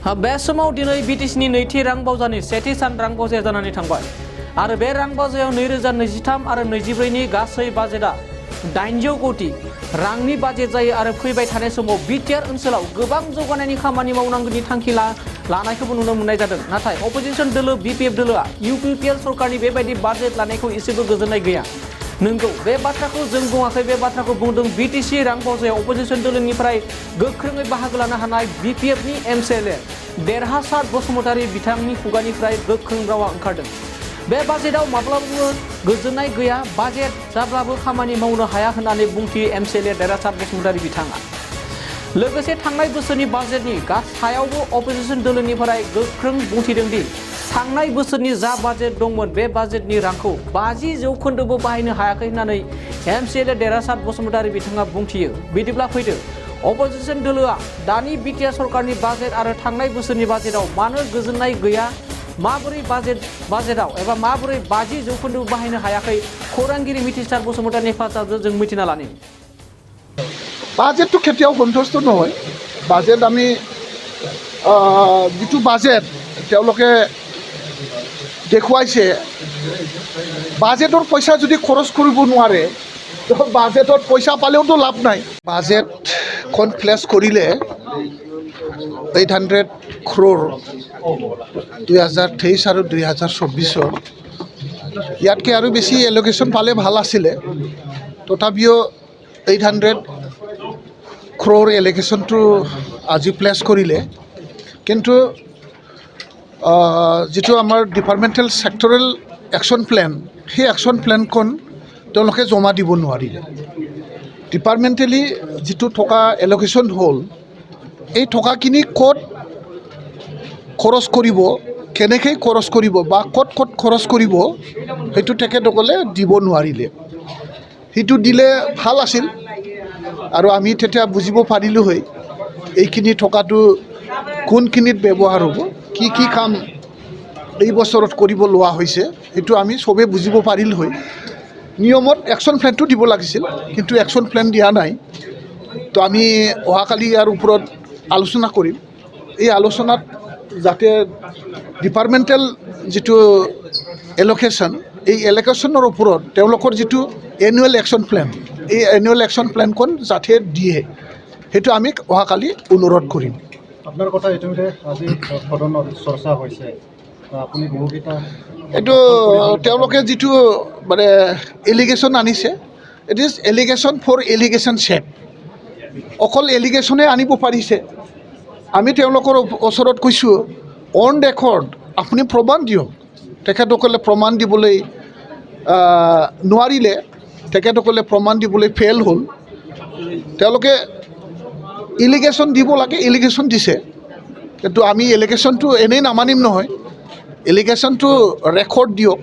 बे समाव दिनै बिटिसिनि नैथि रां बावजानि सेथि सान रां बावजाया जानानै थांबाय आरो बे रां बावजायाव 2023 आरो 24नि गासै बाजेटआ 800 कोटी रांनि बाजेट जायो आरो फैबाय थानाय समाव बिटिआर ओनसोलाव गोबां जौगानायनि खामानि मावनांगौनि थांखि लानायखौबो नुनो मोननाय जादों। नाथाय अपोजिशन दोलो बिपिएफ दोलोआ इउपिपिएल सरकारनि बेबायदि बाजेट लानायखौ एसेबो गोजोननाय गैया। नंगौ बे बाथ्राखौ जों बुङाखै, बे बाथ्राखौ बुंदों बिटिसि रां बावजायाव अपोजिशन दोलोनिफ्राय गोख्रोङै बाहागो लानो हानाय बिपिएफनि एमसिएलए देरहासार बसुमतारी बिथांनि खुगानिफ्राय गोख्रों रावा ओंखारदों। बे बाजेटआव माब्लाबाबो गोजोननाय गैया, बाजेट जाब्लाबो खामानि मावनो हाया होननानै बुंथियो एमसिएलए देरहासार बसुमतारी बिथाङा। लोगोसे थांनाय बोसोरनि बाजेटनि सायावबो अपोजिशन दोलोनिफ्राय गोख्रों बुंथिदों दि थांनाय बोसोरनि जा बाजेट दंमोन बे बाजेटनि रांखौ 50% बाहायनो हायाखै होननानै एमसिएलए देरहासार बसुमतारी बिथाङा बुंथियो। बिदिब्ला फैदो अपोजिशन दोलोआ दानि बिटिआर सरकारनि बाजेट आरो थांनाय बोसोरनि बाजेटआव मानो गोजोननाय गैया, माबोरै बाजेटआव एबा माबोरै 50% बाहायनो हायाखै, खौरांगिरि मिथिसार बसुमतारीनि हेफाजाबजों जों मिथिना लानि। बाजेटটো केতিয়াও সন্তুষ্ট নহয়। বাজেট আমি যিটো বাজেট তেওঁলোকে দেখুৱাইছে, বাজেটৰ পইচা যদি খৰচ কৰিব নোৱাৰে তো বাজেটত পইচা পালেওতো লাভ নাই। বাজেটখন প্লেচ কৰিলে 800 crore 2023 আৰু 2024 ইয়াতকৈ আৰু বেছি এলোকেশ্যন পালে ভাল আছিলে। তথাপিও 800 crore এলোকেশ্যনটো আজি প্লেচ কৰিলে, কিন্তু যিটো আমাৰ ডিপাৰ্টমেণ্টেল ছেক্টৰেল একশ্যন প্লেন, সেই একশ্যন প্লেনখন তেওঁলোকে জমা দিব নোৱাৰিলে। ডিপাৰ্টমেণ্টেলি যিটো টকা এলোকেশ্যন হ'ল, এই টকাখিনি ক'ত খৰচ কৰিব, কেনেকৈ খৰচ কৰিব বা ক'ত খৰচ কৰিব সেইটো তেখেতসকলে দিব নোৱাৰিলে। সেইটো দিলে ভাল আছিল আৰু আমি তেতিয়া বুজিব পাৰিলোঁ হয় এইখিনি টকাটো কোনখিনিত ব্যৱহাৰ হ'ব, কি কি কাম এই বছৰত কৰিব লোৱা হৈছে সেইটো আমি চবেই বুজিব পাৰিলোঁ হয়। নিয়মত একশ্যন প্লেনটো দিব লাগিছিল, কিন্তু একশ্যন প্লেন দিয়া নাই। তো আমি অহাকালি ইয়াৰ ওপৰত আলোচনা কৰিম। এই আলোচনাত যাতে ডিপাৰ্টমেণ্টেল যিটো এলোকেশ্যন, এই এলোকেশ্যনৰ ওপৰত তেওঁলোকৰ যিটো এনুৱেল একশ্যন প্লেন, এই এনুৱেল একশ্যন প্লেনখন যাতে দিয়ে সেইটো আমি অহাকালি অনুৰোধ কৰিম। আপোনাৰ কথা ইতিমধ্যে আজি সদনত চৰ্চা হৈছে, আপুনি বহুকেইটা এইটো তেওঁলোকে যিটো মানে এলিগেশ্যন আনিছে, it is allegation for allegation check. অকল এলিগেশ্যনে আনিব পাৰিছে। আমি তেওঁলোকৰ ওচৰত কৈছোঁ অন ৰেকৰ্ড আপুনি প্ৰমাণ দিয়ক। তেখেতসকলে প্ৰমাণ দিবলৈ নোৱাৰিলে, তেখেতসকলে প্ৰমাণ দিবলৈ ফেইল হ'ল। তেওঁলোকে এলিগেশ্যন দিব লাগে, এলিগেশ্যন দিছে, কিন্তু আমি এলিগেশ্যনটো এনেই নামানিম নহয়। এলিগেশ্যনটো ৰেকৰ্ড দিয়ক,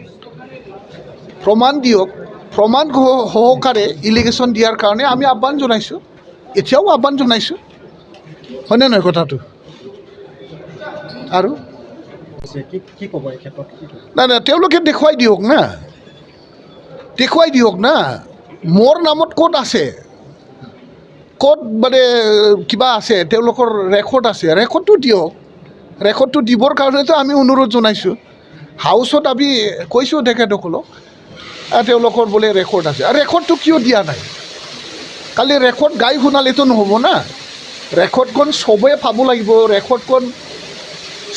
প্ৰমাণ দিয়ক, প্ৰমাণ সহকাৰে এলিগেশ্যন দিয়াৰ কাৰণে আমি আহ্বান জনাইছোঁ, এতিয়াও আহ্বান জনাইছোঁ, হয়নে নহয় কথাটো? আৰু কি ক'ব এই ক্ষেত্ৰত? নাই নাই, তেওঁলোকে দেখুৱাই দিয়ক না, মোৰ নামত ক'ত আছে, ক'ত মানে কিবা আছে, তেওঁলোকৰ ৰেকৰ্ড আছে, ৰেকৰ্ডটো দিয়ক। ৰেকৰ্ডটো দিবৰ কাৰণেতো আমি অনুৰোধ জনাইছোঁ। হাউচত আমি কৈছোঁ তেখেতসকলক তেওঁলোকৰ বোলে ৰেকৰ্ড আছে, আৰু ৰেকৰ্ডটো কিয় দিয়া নাই? কালি ৰেকৰ্ড গাই শুনালেতো নহ'ব না, ৰেকৰ্ডখন চবেই পাব লাগিব, ৰেকৰ্ডখন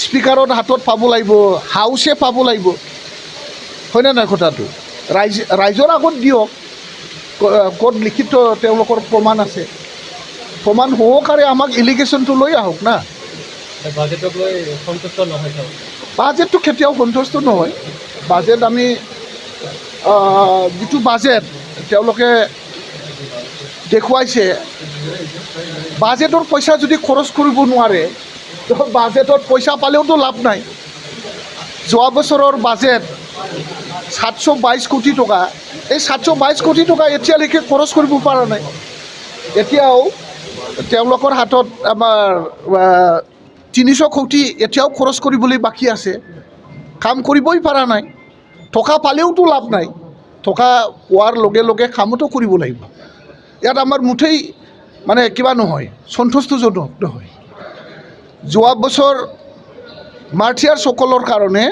স্পীকাৰৰ হাতত পাব লাগিব, হাউচে পাব লাগিব, হয়নে নাই কথাটো? ৰাইজৰ আগত দিয়ক, ক'ত লিখিত তেওঁলোকৰ প্ৰমাণ আছে, প্ৰমাণ সহকাৰে আমাক এলিগেশ্যনটো লৈ আহক না। বাজেটক লৈ সন্তুষ্ট নহয়? বাজেটটো কেতিয়াও সন্তুষ্ট নহয়। বাজেট আমি যিটো বাজেট তেওঁলোকে দেখুৱাইছে, বাজেটৰ পইচা যদি খৰচ কৰিব নোৱাৰে তো বাজেটত পইচা পালেওতো লাভ নাই। যোৱা বছৰৰ বাজেট 722 কোটি টকা, এই 722 কোটি টকা এতিয়ালৈকে খৰচ কৰিব পৰা নাই। এতিয়াও তেওঁলোকৰ হাতত আমাৰ 300 কোটি এতিয়াও খৰচ কৰিবলৈ বাকী আছে, কাম কৰিবই পৰা নাই। টকা পালেওতো লাভ নাই, টকা পোৱাৰ লগে লগে কামতো কৰিব লাগিব। ইয়াত আমাৰ মুঠেই মানে কিবা নহয়, সন্তুষ্টজনক নহয়। যোৱা বছৰ মাৰ্টিয়াৰসকলৰ কাৰণে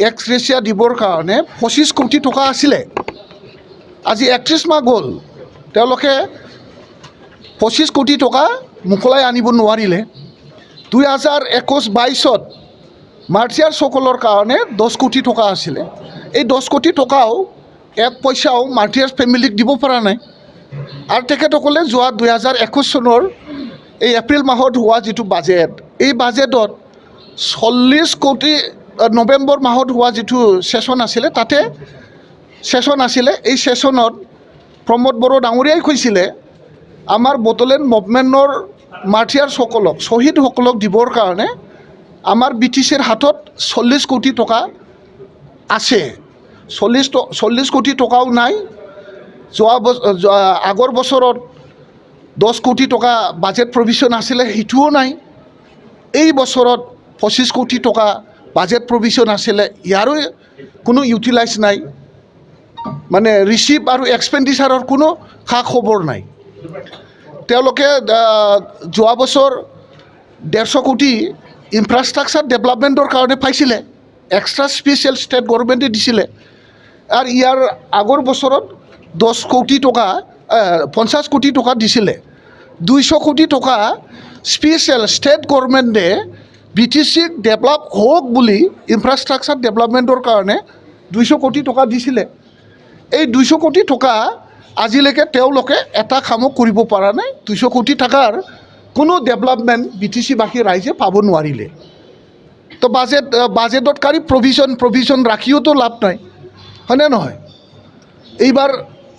এক্স গ্ৰেচিয়া দিবৰ কাৰণে 25 কোটি টকা আছিলে। আজি 31 মাহ গ'ল, তেওঁলোকে 25 কোটি টকা মোকলাই আনিব নোৱাৰিলে। 2021-22ত মাৰ্টিয়াৰসকলৰ কাৰণে 10 কোটি টকা আছিলে। এই 10 কোটি টকাও এক পইচাও মাৰ্টিয়াৰ ফেমিলিক দিব পৰা নাই। আৰু তেখেতসকলে যোৱা 2021 চনৰ এই এপ্ৰিল মাহত হোৱা যিটো বাজেট, এই বাজেটত 40 কোটি, নৱেম্বৰ মাহত হোৱা যিটো ছেশ্যন আছিলে, তাতে ছেশ্যন আছিলে, এই ছেশ্যনত প্ৰমোদ বড়ো ডাঙৰীয়াই কৈছিলে আমাৰ বড়োলেণ্ড মুভমেণ্টৰ মাৰ্টিয়াৰসকলক, শ্বহীদসকলক দিবৰ কাৰণে আমাৰ BTCৰ হাতত 40 কোটি টকা আছে। 40 কোটি টকাও নাই। আগৰ বছৰত 10 কোটি টকা বাজেট প্ৰভিশ্যন আছিলে, সেইটোও নাই। এই বছৰত 25 কোটি টকা বাজেট প্ৰভিশ্যন আছিলে, ইয়াৰো কোনো ইউটিলাইজ নাই। মানে ৰিচিভ আৰু এক্সপেণ্ডিচাৰৰ কোনো খা খবৰ নাই। তেওঁলোকে যোৱা বছৰ 150 কোটি ইনফ্ৰাষ্ট্ৰাকচাৰ ডেভেলপমেণ্টৰ কাৰণে পাইছিলে, এক্সট্ৰা স্পেচিয়েল ষ্টেট গভৰ্ণমেণ্টে দিছিলে। আৰু ইয়াৰ আগৰ বছৰত 10 কোটি টকা 50 কোটি টকা দিছিলে। 200 কোটি টকা স্পেচিয়েল ষ্টেট গভৰ্ণমেণ্টে BTCক ডেভেলপ হওক বুলি ইনফ্ৰাষ্ট্ৰাকচাৰ ডেভেলপমেণ্টৰ কাৰণে 200 কোটি টকা দিছিলে। এই 200 কোটি টকা আজিলৈকে তেওঁলোকে এটা কামো কৰিব পৰা নাই। 200 কোটি টকাৰ কোনো ডেভেলপমেণ্ট BTCবাসী ৰাইজে পাব নোৱাৰিলে। তো বাজেটত কাৰি প্ৰভিশ্যন ৰাখিওতো লাভ নাই, হয়নে নহয়?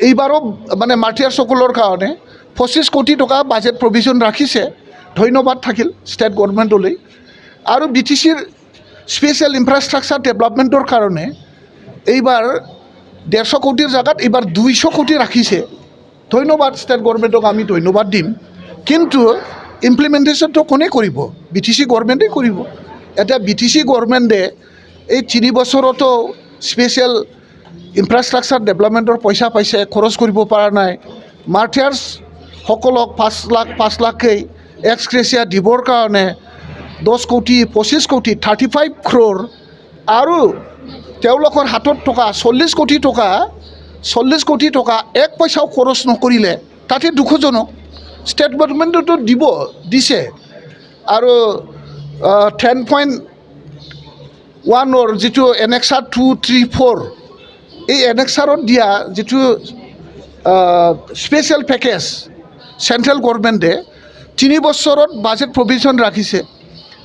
এইবাৰো মানে মাৰ্টিয়াৰসকলৰ কাৰণে 25 কোটি টকা বাজেট প্ৰভিশ্যন ৰাখিছে, ধন্যবাদ থাকিল ষ্টেট গভৰ্ণমেণ্টলৈ। আৰু BTCৰ স্পেচিয়েল ইনফ্ৰাষ্ট্ৰাকচাৰ ডেভেলপমেণ্টৰ কাৰণে এইবাৰ 150 কোটিৰ জেগাত এইবাৰ 200 কোটি ৰাখিছে, ধন্যবাদ ষ্টেট গভৰ্ণমেণ্টক আমি ধন্যবাদ দিম। কিন্তু ইমপ্লিমেণ্টেশ্যনটো কোনে কৰিব? BTC গভৰ্ণমেণ্টেই কৰিব। এতিয়া BTC গভৰ্ণমেণ্টে এই 3 বছৰতো স্পেচিয়েল ইনফ্ৰাষ্ট্ৰাকচাৰ ডেভেলপমেণ্টৰ পইচা পাইছে, খৰচ কৰিব পৰা নাই। মাৰ্টিয়াৰ্ছসকলক 5 লাখকৈ এক্স গ্ৰেচিয়া দিবৰ কাৰণে 10 কোটি, 25 কোটি, 35 crore আৰু তেওঁলোকৰ হাতত থকা 40 কোটি টকা এক পইচাও খৰচ নকৰিলে, তাতে দুখজনক। ষ্টেট গভৰ্ণমেণ্টেতো দিছে। আৰু 10.1ৰ যিটো এনেক্সাৰ 2, 3, 4, এই এনেক্সাৰত দিয়া যিটো স্পেচিয়েল পেকেজ চেণ্ট্ৰেল গভৰ্ণমেণ্টে 3 বছৰত বাজেট প্ৰভিশ্যন ৰাখিছে।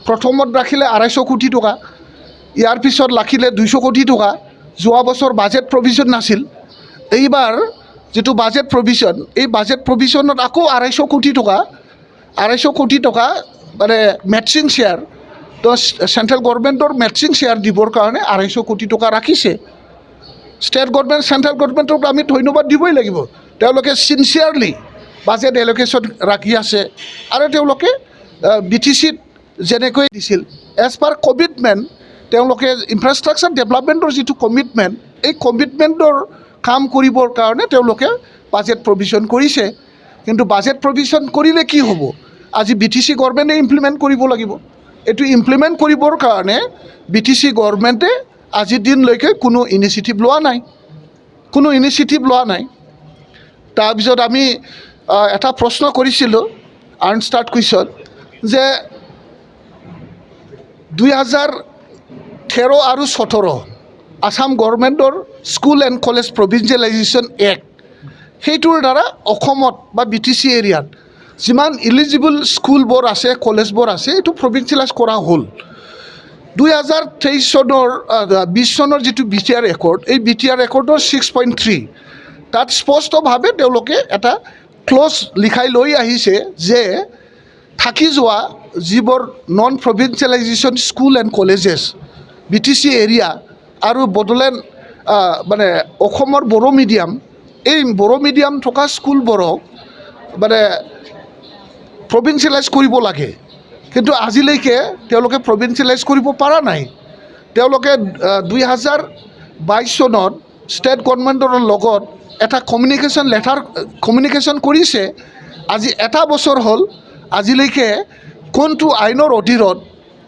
প্ৰথমত ৰাখিলে 250 কোটি টকা, ইয়াৰ পিছত ৰাখিলে 200 কোটি টকা। যোৱা বছৰ বাজেট প্ৰভিশ্যন নাছিল। এইবাৰ যিটো বাজেট প্ৰভিশ্যন, এই বাজেট প্ৰভিশ্যনত আকৌ 250 কোটি টকা মানে মেটচিং শ্বেয়াৰ, তো চেণ্ট্ৰেল গভৰ্ণমেণ্টৰ মেটচিং শ্বেয়াৰ দিবৰ কাৰণে 250 কোটি টকা ৰাখিছে। ষ্টেট গভৰ্ণমেণ্ট, চেণ্ট্ৰেল গভৰ্ণমেণ্টক আমি ধন্যবাদ দিবই লাগিব। তেওঁলোকে চিনচিয়াৰলি বাজেট এল'কেশ্যন ৰাখি আছে। আৰু তেওঁলোকে BTCত যেনেকৈ দিছিল এজ পাৰ কমিটমেণ্ট, তেওঁলোকে ইনফ্ৰাষ্ট্ৰাকচাৰ ডেভেলপমেণ্টৰ যিটো কমিটমেণ্ট, এই কমিটমেণ্টৰ কাম কৰিবৰ কাৰণে তেওঁলোকে বাজেট প্ৰভিশ্যন কৰিছে। কিন্তু বাজেট প্ৰভিশ্যন কৰিলে কি হ'ব? আজি BTC গভৰ্ণমেণ্টে ইমপ্লিমেণ্ট কৰিব লাগিব। এইটো ইমপ্লিমেণ্ট কৰিবৰ কাৰণে BTC গভৰ্ণমেণ্টে আজিৰ দিনলৈকে কোনো ইনিচিয়েটিভ লোৱা নাই। তাৰপিছত আমি এটা প্ৰশ্ন কৰিছিলোঁ আনষ্টাৰ্ট কুৱেশ্যন, যে 2013 আৰু 2017 আসাম গভৰ্ণমেণ্টৰ school and college provincialisation act, সেইটোৰ দ্বাৰা অসমত বা BTC এৰিয়াত যিমান ইলিজিবল স্কুলবোৰ আছে, কলেজবোৰ আছে, এইটো প্ৰভিঞ্চিয়েলাইজ কৰা হ'ল। 2020 চনৰ যিটো BTR ৰেকৰ্ড, এই BTR ৰেকৰ্ডৰ 6.3 তাত স্পষ্টভাৱে তেওঁলোকে এটা ক্লজ লিখাই লৈ আহিছে যে থাকি যোৱা যিবোৰ non provincialisation school and colleges BTC area আৰু বড়োলেণ্ড মানে অসমৰ বড়ো মিডিয়াম, এই বড়ো মিডিয়াম থকা স্কুলবোৰক মানে প্ৰভিঞ্চিয়েলাইজ কৰিব লাগে। কিন্তু আজিলৈকে তেওঁলোকে প্ৰভিঞ্চিয়েলাইজ কৰিব পৰা নাই। তেওঁলোকে 2022 চনত ষ্টেট গভৰ্ণমেণ্টৰ লগত এটা কমিউনিকেশ্যন কৰিছে। আজি এটা বছৰ হ'ল, আজিলৈকে কোনটো আইনৰ অধীনত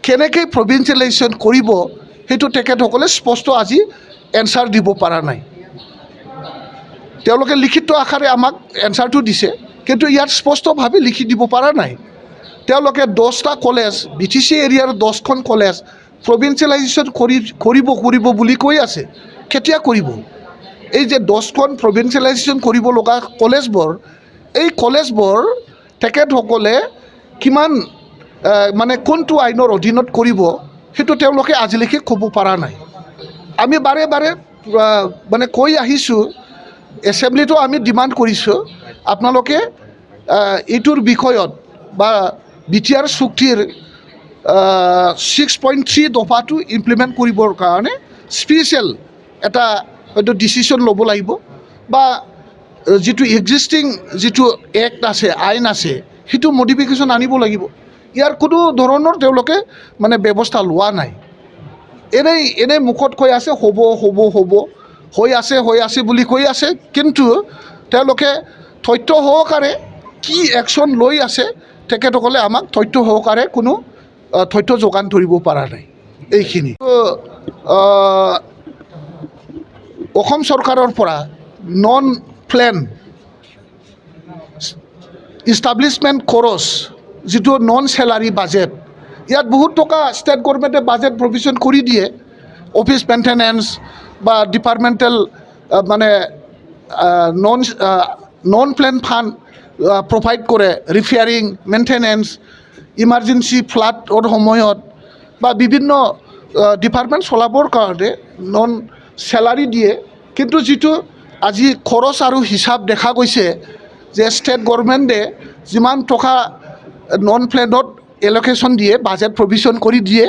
কেনেকৈ প্ৰভিঞ্চিয়েলাইজেশ্যন কৰিব সেইটো তেখেতসকলে স্পষ্ট আজি এনচাৰ দিব পৰা নাই। তেওঁলোকে লিখিত আকাৰে আমাক এনচাৰটো দিছে, কিন্তু ইয়াত স্পষ্টভাৱে লিখি দিব পৰা নাই। তেওঁলোকে 10টা কলেজ, BTC এৰিয়াৰ 10খন কলেজ প্ৰভিঞ্চিয়েলাইজেশ্যন কৰিব বুলি কৈ আছে। কেতিয়া কৰিব? এই যে 10খন প্ৰভিঞ্চিয়েলাইজেশ্যন কৰিব লগা কলেজবোৰ, এই কলেজবোৰ তেখেতসকলে কিমান মানে কোনটো আইনৰ অধীনত কৰিব সেইটো তেওঁলোকে আজিলৈকে ক'ব পৰা নাই। আমি বাৰে বাৰে মানে কৈ আহিছোঁ, এছেম্বলিতো আমি ডিমাণ্ড কৰিছোঁ, আপোনালোকে এইটোৰ বিষয়ত বা BTR চুক্তিৰ 6.3 দফাটো ইমপ্লিমেণ্ট কৰিবৰ কাৰণে স্পেচিয়েল এটা হয়তো ডিচিশ্যন ল'ব লাগিব, বা যিটো এক্সিষ্টিং যিটো এক্ট আছে, আইন আছে, সেইটো মডিফিকেশ্যন আনিব লাগিব। ইয়াৰ কোনো ধৰণৰ তেওঁলোকে মানে ব্যৱস্থা লোৱা নাই। এনেই মুখত কৈ আছে হ'ব হ'ব হ'ব, হৈ আছে বুলি কৈ আছে, কিন্তু তেওঁলোকে তথ্য সহকাৰে কি একশ্যন লৈ আছে তেখেতসকলে আমাক তথ্য সহকাৰে কোনো তথ্য যোগান ধৰিব পৰা নাই। এইখিনি অসম চৰকাৰৰ পৰা নন প্লেন ইষ্টাব্লিছমেণ্ট খৰচ, যিটো নন চেলাৰী বাজেট, ইয়াত বহুত টকা ষ্টেট গভৰ্ণমেণ্টে বাজেট প্ৰভিজন কৰি দিয়ে। অফিচ মেইনটেনেন্স বা ডিপাৰ্টমেণ্টেল মানে নন প্লেন ফাণ্ড প্ৰভাইড কৰে, ৰিপেয়াৰিং, মেইনটেনেন্স, ইমাৰ্জেঞ্চি ফ্লাডৰ সময়ত বা বিভিন্ন ডিপাৰ্টমেণ্ট চলাবৰ কাৰণে নন চেলাৰী দিয়ে। কিন্তু যিটো আজি খৰচ আৰু হিচাপ দেখা গৈছে যে ষ্টেট গভৰ্ণমেণ্টে যিমান টকা নন প্লেনত এল'কেশ্যন দিয়ে, বাজেট প্ৰভিজন কৰি দিয়ে,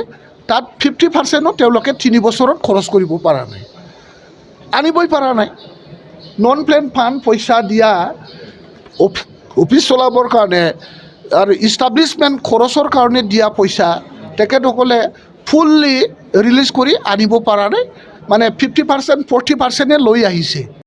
তাত 50%ও তেওঁলোকে 3 বছৰত খৰচ কৰিব পৰা নাই, আনিবই পৰা নাই। নন প্লেন ফাণ্ড পইচা দিয়া অফিচ চলাবৰ কাৰণে আৰু ইষ্টাব্লিছমেণ্ট খৰচৰ কাৰণে দিয়া পইচা তেখেতসকলে ফুল্লি ৰিলিজ কৰি আনিব পৰা নাই, মানে 50% 40%হে লৈ আহিছে।